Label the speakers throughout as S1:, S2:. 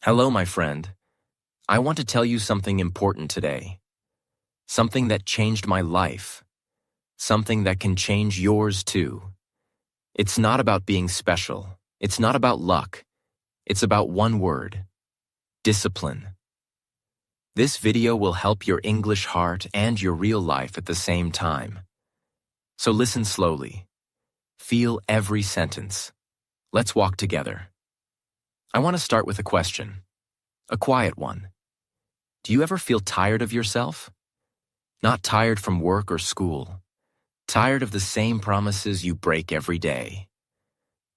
S1: Hello, my friend. I want to tell you something important today. Something that changed my life. Something that can change yours too. It's not about being special. It's not about luck. It's about one word: discipline. This video will help your English heart and your real life at the same time. So listen slowly. Feel every sentence. Let's walk together. I want to start with a question. A quiet one. Do you ever feel tired of yourself? Not tired from work or school. Tired of the same promises you break every day.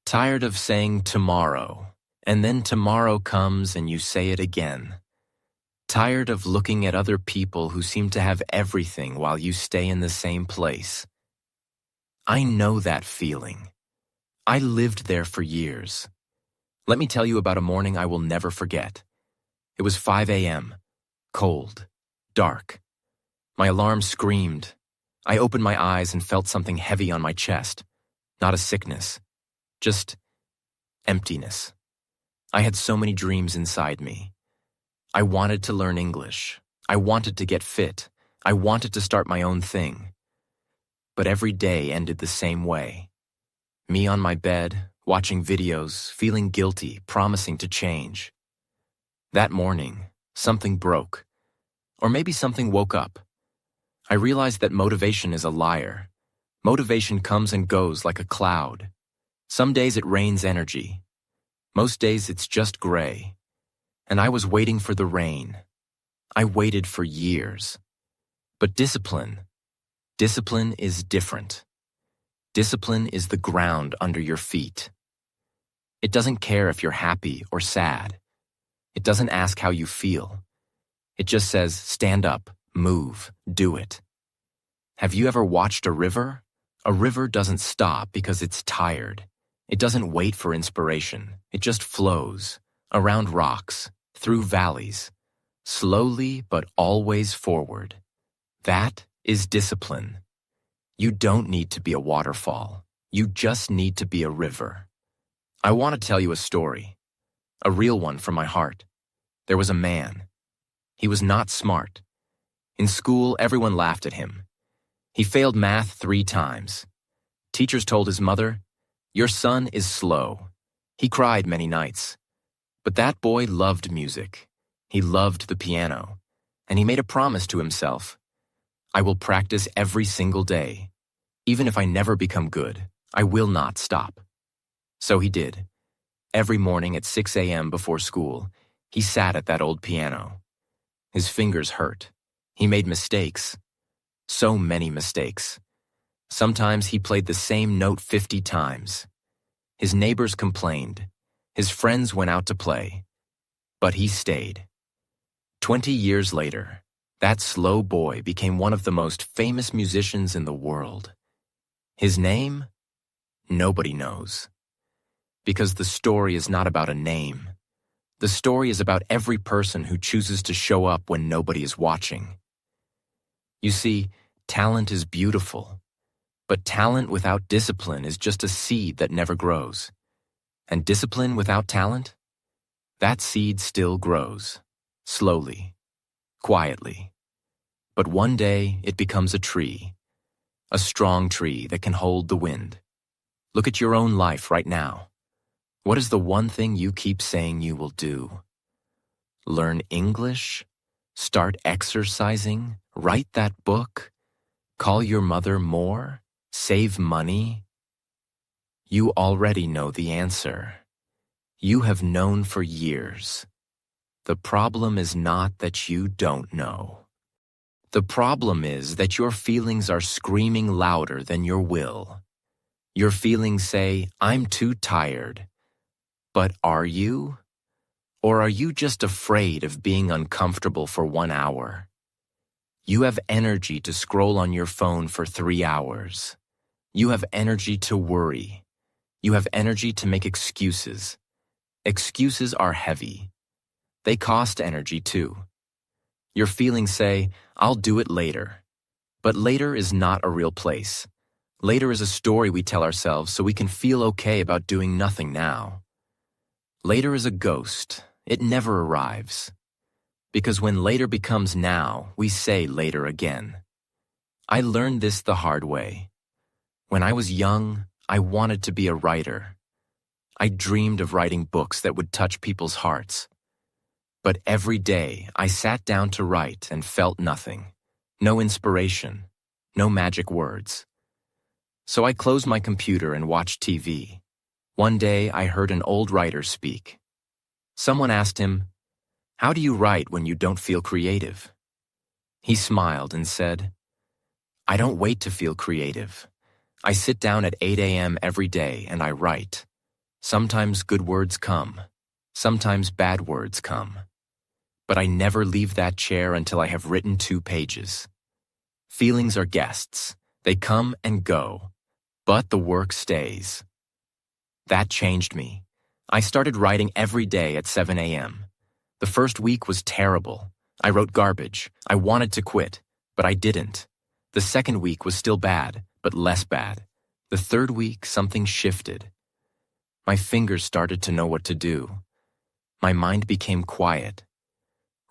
S1: Tired of saying tomorrow, and then tomorrow comes and you say it again. Tired of looking at other people who seem to have everything while you stay in the same place. I know that feeling. I lived there for years. Let me tell you about a morning I will never forget. It was 5 a.m., cold, dark. My alarm screamed. I opened my eyes and felt something heavy on my chest. Not a sickness, just emptiness. I had so many dreams inside me. I wanted to learn English. I wanted to get fit. I wanted to start my own thing. But every day ended the same way. Me on my bed, watching videos, feeling guilty, promising to change. That morning, something broke. Or maybe something woke up. I realized that motivation is a liar. Motivation comes and goes like a cloud. Some days it rains energy. Most days it's just gray. And I was waiting for the rain. I waited for years. But discipline is different. Discipline is the ground under your feet. It doesn't care if you're happy or sad. It doesn't ask how you feel. It just says, stand up, move, do it. Have you ever watched a river? A river doesn't stop because it's tired. It doesn't wait for inspiration. It just flows, around rocks, through valleys, slowly but always forward. That is discipline. You don't need to be a waterfall. You just need to be a river. I want to tell you a story, a real one from my heart. There was a man. He was not smart. In school, everyone laughed at him. He failed math 3 times. Teachers told his mother, "Your son is slow." He cried many nights. But that boy loved music. He loved the piano. And he made a promise to himself. I will practice every single day. Even if I never become good, I will not stop. So he did. Every morning at 6 a.m. before school, he sat at that old piano. His fingers hurt. He made mistakes. So many mistakes. Sometimes he played the same note 50 times. His neighbors complained. His friends went out to play. But he stayed. 20 years later, that slow boy became one of the most famous musicians in the world. His name? Nobody knows. Because the story is not about a name. The story is about every person who chooses to show up when nobody is watching. You see, talent is beautiful, but talent without discipline is just a seed that never grows. And discipline without talent? That seed still grows, slowly, quietly. But one day it becomes a tree, a strong tree that can hold the wind. Look at your own life right now. What is the one thing you keep saying you will do? Learn English? Start exercising? Write that book? Call your mother more? Save money? You already know the answer. You have known for years. The problem is not that you don't know. The problem is that your feelings are screaming louder than your will. Your feelings say, I'm too tired. But are you? Or are you just afraid of being uncomfortable for 1 hour? You have energy to scroll on your phone for 3 hours. You have energy to worry. You have energy to make excuses. Excuses are heavy. They cost energy too. Your feelings say, I'll do it later. But later is not a real place. Later is a story we tell ourselves so we can feel okay about doing nothing now. Later is a ghost. It never arrives. Because when later becomes now, we say later again. I learned this the hard way. When I was young, I wanted to be a writer. I dreamed of writing books that would touch people's hearts. But every day, I sat down to write and felt nothing. No inspiration, no magic words. So I closed my computer and watched TV. One day, I heard an old writer speak. Someone asked him, "How do you write when you don't feel creative?" He smiled and said, "I don't wait to feel creative. I sit down at 8 a.m. every day and I write. Sometimes good words come. Sometimes bad words come. But I never leave that chair until I have written 2 pages. Feelings are guests. They come and go. But the work stays." That changed me. I started writing every day at 7 a.m. The first week was terrible. I wrote garbage. I wanted to quit, but I didn't. The second week was still bad, but less bad. The third week, something shifted. My fingers started to know what to do. My mind became quiet.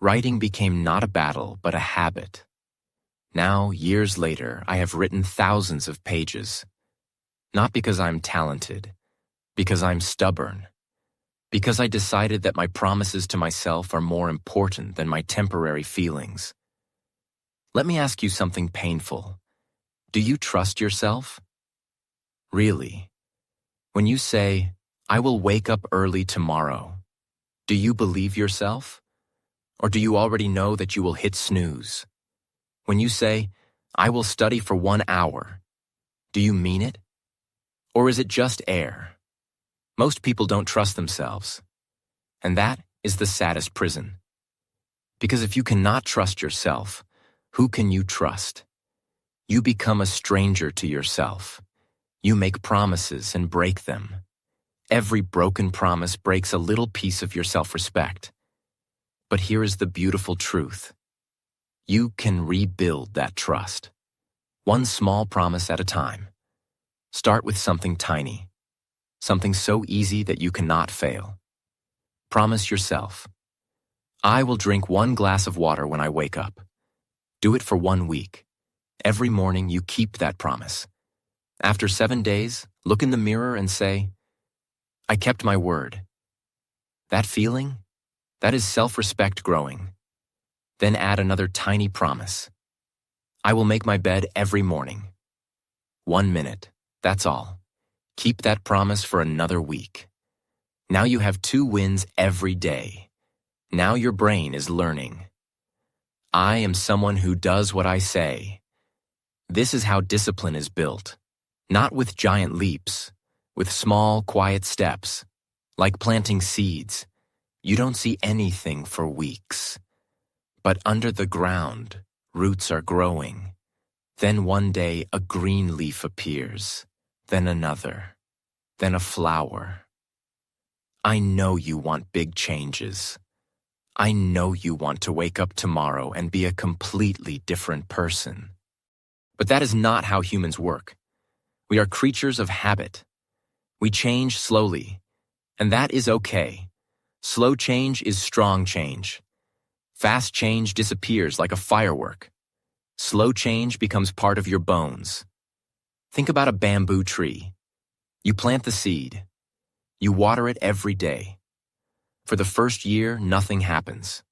S1: Writing became not a battle, but a habit. Now, years later, I have written thousands of pages. Not because I'm talented, because I'm stubborn. Because I decided that my promises to myself are more important than my temporary feelings. Let me ask you something painful. Do you trust yourself? Really? When you say, "I will wake up early tomorrow," do you believe yourself? Or do you already know that you will hit snooze? When you say, "I will study for 1 hour," do you mean it? Or is it just air? Most people don't trust themselves. And that is the saddest prison. Because if you cannot trust yourself, who can you trust? You become a stranger to yourself. You make promises and break them. Every broken promise breaks a little piece of your self-respect. But here is the beautiful truth. You can rebuild that trust. One small promise at a time. Start with something tiny. Something so easy that you cannot fail. Promise yourself, "I will drink 1 glass of water when I wake up." Do it for 1 week. Every morning you keep that promise. After 7 days, look in the mirror and say, "I kept my word." That feeling? That is self-respect growing. Then add another tiny promise. "I will make my bed every morning." 1 minute, that's all. Keep that promise for another week. Now you have 2 wins every day. Now your brain is learning. I am someone who does what I say. This is how discipline is built. Not with giant leaps, with small, quiet steps. Like planting seeds. You don't see anything for weeks. But under the ground, roots are growing. Then one day a green leaf appears. Then another. Then a flower. I know you want big changes. I know you want to wake up tomorrow and be a completely different person. But that is not how humans work. We are creatures of habit. We change slowly, and that is okay. Slow change is strong change. Fast change disappears like a firework. Slow change becomes part of your bones. Think about a bamboo tree. You plant the seed. You water it every day. For the first year, nothing happens.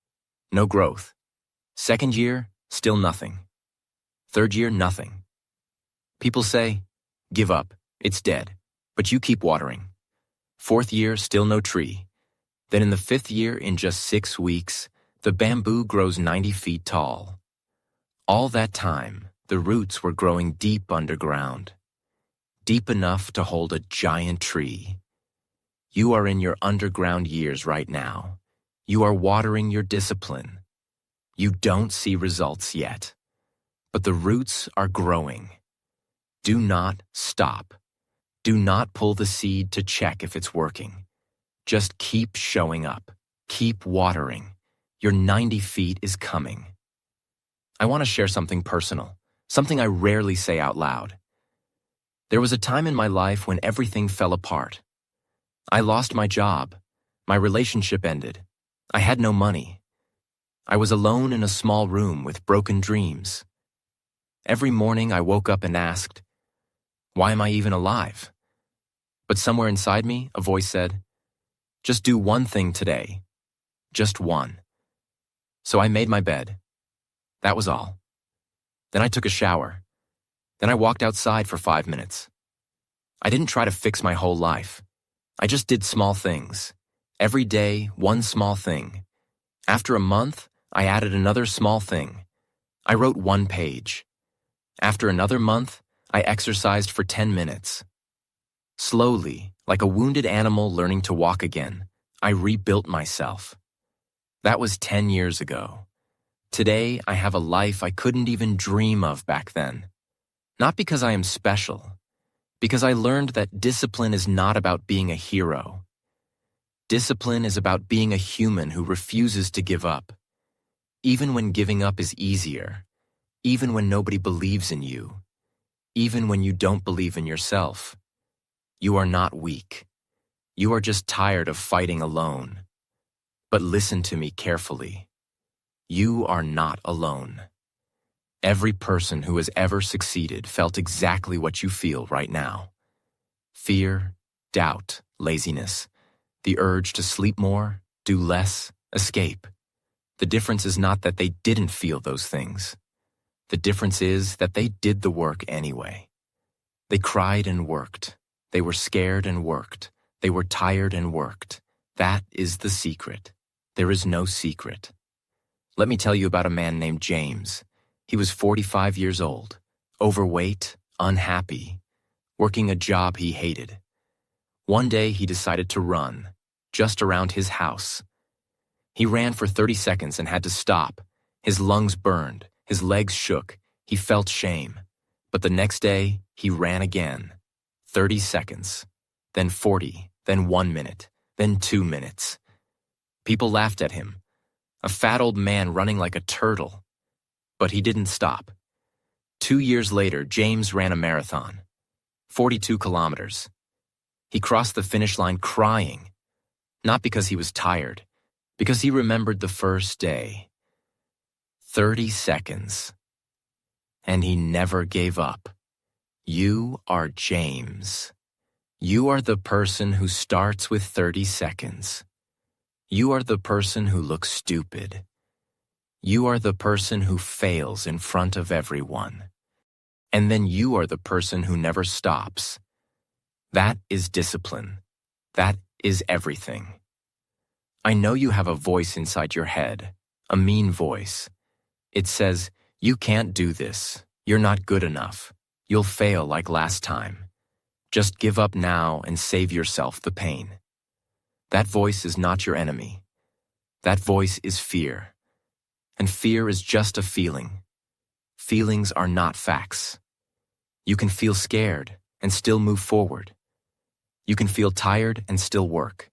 S1: No growth. Second year, still nothing. Third year, nothing. People say, "Give up, it's dead," but you keep watering. Fourth year, still no tree. Then in the 5th year, in just 6 weeks, the bamboo grows 90 feet tall. All that time, the roots were growing deep underground. Deep enough to hold a giant tree. You are in your underground years right now. You are watering your discipline. You don't see results yet, but the roots are growing. Do not stop. Do not pull the seed to check if it's working. Just keep showing up. Keep watering. Your 90 feet is coming. I want to share something personal, something I rarely say out loud. There was a time in my life when everything fell apart. I lost my job. My relationship ended. I had no money. I was alone in a small room with broken dreams. Every morning I woke up and asked, why am I even alive? But somewhere inside me, a voice said, just do one thing today. Just one. So I made my bed. That was all. Then I took a shower. Then I walked outside for 5 minutes. I didn't try to fix my whole life. I just did small things. Every day, one small thing. After a month, I added another small thing. I wrote 1 page. After another month, I exercised for 10 minutes. Slowly, like a wounded animal learning to walk again, I rebuilt myself. That was 10 years ago. Today, I have a life I couldn't even dream of back then. Not because I am special, because I learned that discipline is not about being a hero. Discipline is about being a human who refuses to give up. Even when giving up is easier, even when nobody believes in you, even when you don't believe in yourself. You are not weak. You are just tired of fighting alone. But listen to me carefully. You are not alone. Every person who has ever succeeded felt exactly what you feel right now. Fear, doubt, laziness, the urge to sleep more, do less, escape. The difference is not that they didn't feel those things. The difference is that they did the work anyway. They cried and worked. They were scared and worked. They were tired and worked. That is the secret. There is no secret. Let me tell you about a man named James. He was 45 years old, overweight, unhappy, working a job he hated. One day he decided to run, just around his house. He ran for 30 seconds and had to stop. His lungs burned, his legs shook, he felt shame. But the next day, he ran again. 30 seconds, then 40, then 1 minute, then 2 minutes. People laughed at him. A fat old man running like a turtle. But he didn't stop. 2 years later, James ran a marathon. 42 kilometers. He crossed the finish line crying. Not because he was tired, because he remembered the first day. 30 seconds. And he never gave up. You are James. You are the person who starts with 30 seconds. You are the person who looks stupid. You are the person who fails in front of everyone. And then you are the person who never stops. That is discipline. That is everything. I know you have a voice inside your head, a mean voice. It says, you can't do this. You're not good enough. You'll fail like last time. Just give up now and save yourself the pain. That voice is not your enemy. That voice is fear. And fear is just a feeling. Feelings are not facts. You can feel scared and still move forward. You can feel tired and still work.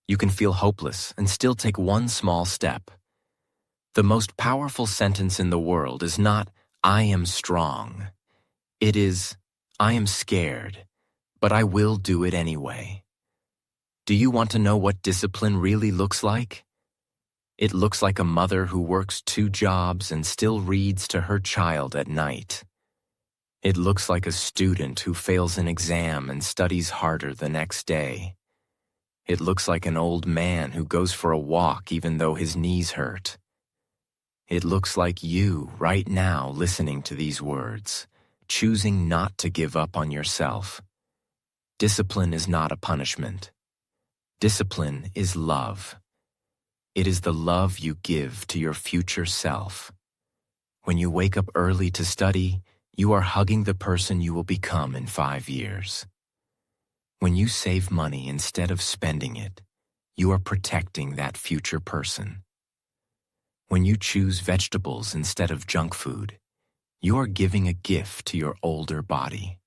S1: You can feel hopeless and still take one small step. The most powerful sentence in the world is not, I am strong. It is, I am scared, but I will do it anyway. Do you want to know what discipline really looks like? It looks like a mother who works 2 jobs and still reads to her child at night. It looks like a student who fails an exam and studies harder the next day. It looks like an old man who goes for a walk even though his knees hurt. It looks like you right now listening to these words, choosing not to give up on yourself. Discipline is not a punishment. Discipline is love. It is the love you give to your future self. When you wake up early to study, you are hugging the person you will become in 5 years. When you save money instead of spending it, you are protecting that future person. When you choose vegetables instead of junk food, you are giving a gift to your older body.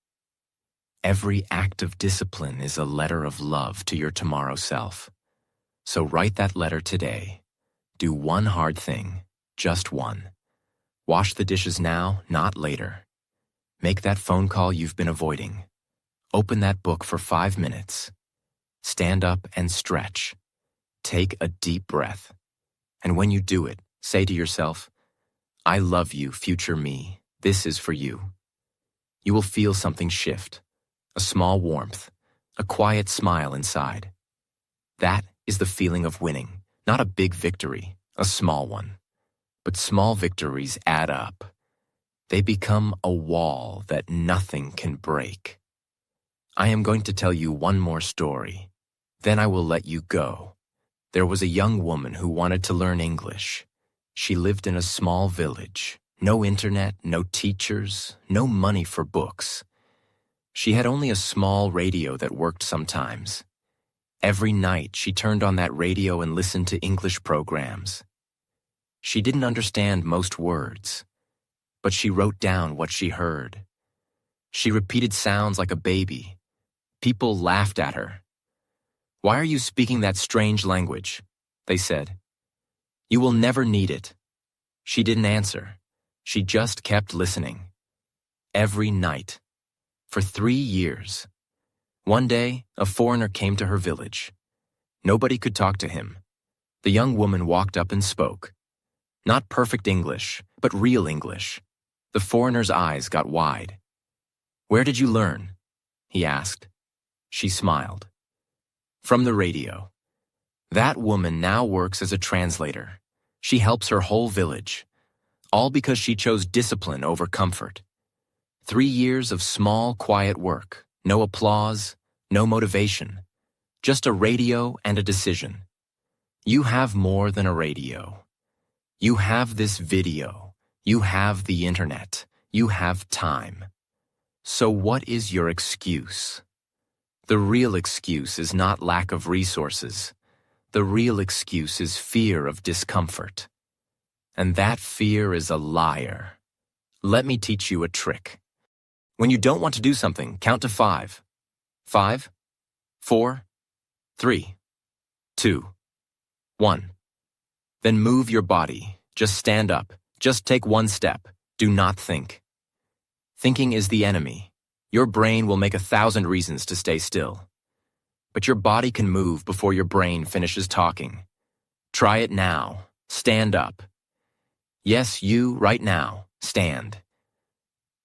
S1: Every act of discipline is a letter of love to your tomorrow self. So write that letter today. Do one hard thing, just one. Wash the dishes now, not later. Make that phone call you've been avoiding. Open that book for 5 minutes. Stand up and stretch. Take a deep breath. And when you do it, say to yourself, I love you, future me. This is for you. You will feel something shift, a small warmth, a quiet smile inside. That is the feeling of winning, not a big victory, a small one. But small victories add up. They become a wall that nothing can break. I am going to tell you one more story. Then I will let you go. There was a young woman who wanted to learn English. She lived in a small village. No internet, no teachers, no money for books. She had only a small radio that worked sometimes. Every night she turned on that radio and listened to English programs. She didn't understand most words, but she wrote down what she heard. She repeated sounds like a baby. People laughed at her. Why are you speaking that strange language? They said. You will never need it. She didn't answer. She just kept listening. Every night. For 3 years. One day, a foreigner came to her village. Nobody could talk to him. The young woman walked up and spoke. Not perfect English, but real English. The foreigner's eyes got wide. Where did you learn? He asked. She smiled. From the radio. That woman now works as a translator. She helps her whole village. All because she chose discipline over comfort. 3 years of small, quiet work. No applause, no motivation. Just a radio and a decision. You have more than a radio. You have this video. You have the internet. You have time. So what is your excuse? The real excuse is not lack of resources. The real excuse is fear of discomfort. And that fear is a liar. Let me teach you a trick. When you don't want to do something, count to 5. 5, 4, 3, 2, 1. Then move your body. Just stand up. Just take one step. Do not think. Thinking is the enemy. Your brain will make 1,000 reasons to stay still. But your body can move before your brain finishes talking. Try it now. Stand up. Yes, you, right now. Stand.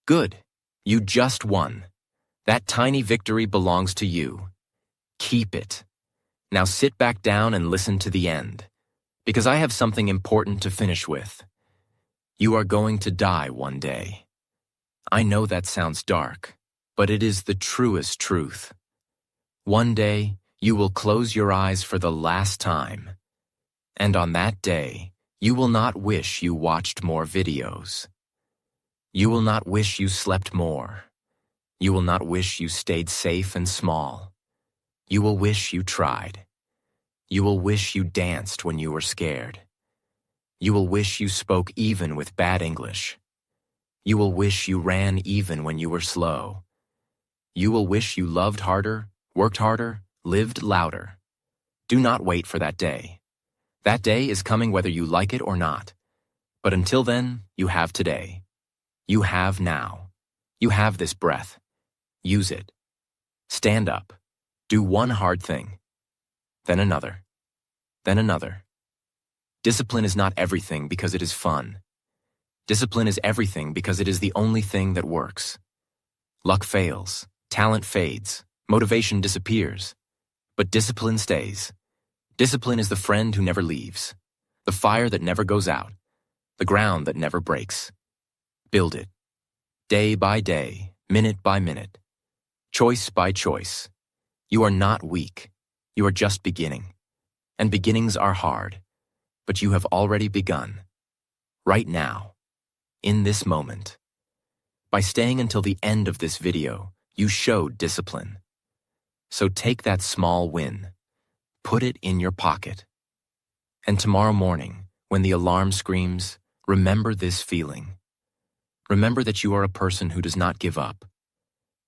S1: Good. You just won. That tiny victory belongs to you. Keep it. Now sit back down and listen to the end, because I have something important to finish with. You are going to die one day. I know that sounds dark, but it is the truest truth. One day, you will close your eyes for the last time. And on that day, you will not wish you watched more videos. You will not wish you slept more. You will not wish you stayed safe and small. You will wish you tried. You will wish you danced when you were scared. You will wish you spoke even with bad English. You will wish you ran even when you were slow. You will wish you loved harder, worked harder, lived louder. Do not wait for that day. That day is coming whether you like it or not. But until then, you have today. You have now. You have this breath. Use it. Stand up. Do one hard thing. Then another. Then another. Discipline is not everything because it is fun. Discipline is everything because it is the only thing that works. Luck fails. Talent fades. Motivation disappears. But discipline stays. Discipline is the friend who never leaves. The fire that never goes out. The ground that never breaks. Build it. Day by day, minute by minute. Choice by choice. You are not weak. You are just beginning. And beginnings are hard. But you have already begun. Right now. In this moment. By staying until the end of this video, you showed discipline. So take that small win. Put it in your pocket. And tomorrow morning, when the alarm screams, remember this feeling. Remember that you are a person who does not give up.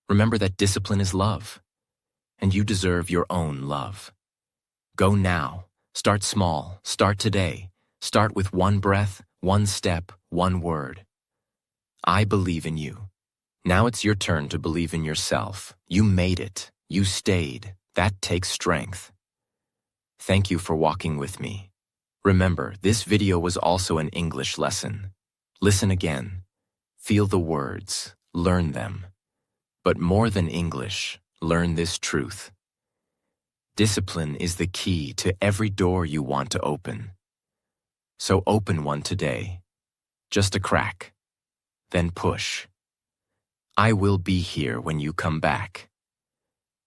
S1: Remember that discipline is love. And you deserve your own love. Go now. Start small. Start today. Start with one breath, one step, one word. I believe in you. Now it's your turn to believe in yourself. You made it. You stayed. That takes strength. Thank you for walking with me. Remember, this video was also an English lesson. Listen again. Feel the words. Learn them. But more than English, learn this truth. Discipline is the key to every door you want to open. So open one today. Just a crack. Then push. I will be here when you come back.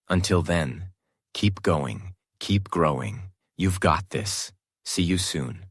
S1: Until then, keep going, keep growing. You've got this. See you soon.